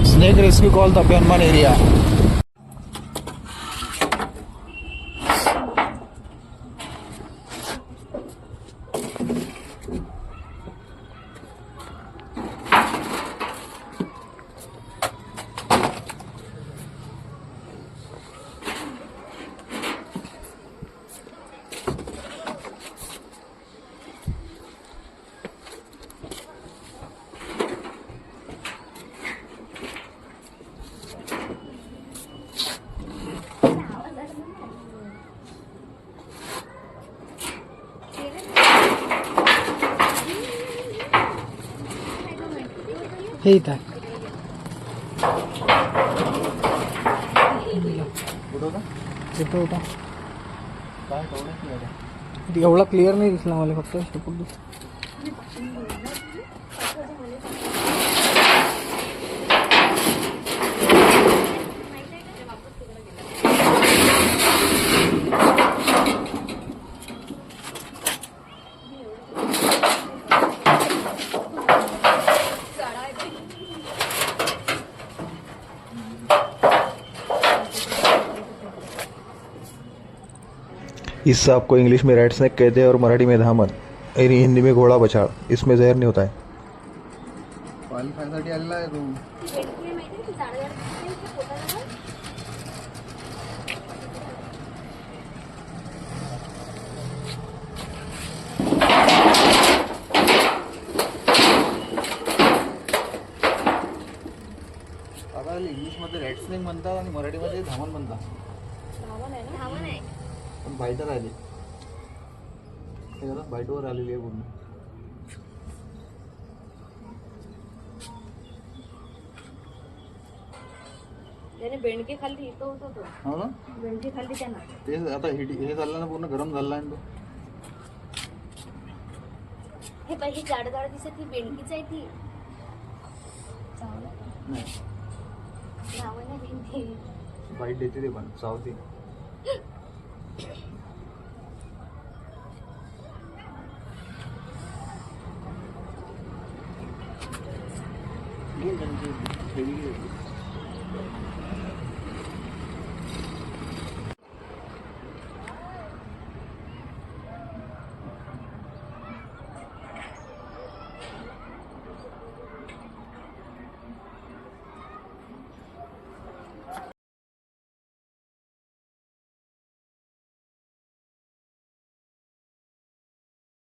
Snake rescue call Tapyanman area. हे इथं आहे. कुठं होता? एवढा क्लिअर नाही दिसला मला, फक्त शेपूट दिसला. इस सांप को इंग्लिश में रेड स्नेक कहते हैं और मराठी में धामन, हिंदी में घोड़ा बछाड़. इसमें जहर नहीं होता है. क्वालिफायसाठी आलेला आहे तू. आता इंग्लिश मध्ये रेड स्नेक म्हणतात आणि मराठीमध्ये धामण म्हणतात. धामण आहे. पण बाईटर आली, बाईटवर आलेली आहे पूर्ण. त्याने बेंडके खाल्ली, इथं होतो तो. हो ना, बेंडके खाल्ली त्यानं. ते आता हे झालं ना, पूर्ण गरम झाला आहे तो. हे बाई, ही जाड जाड दिसत, ही बेंडकीच आहे ती. नाही, धामण आहे बेंडकी. बाईट देते ते पण चावते.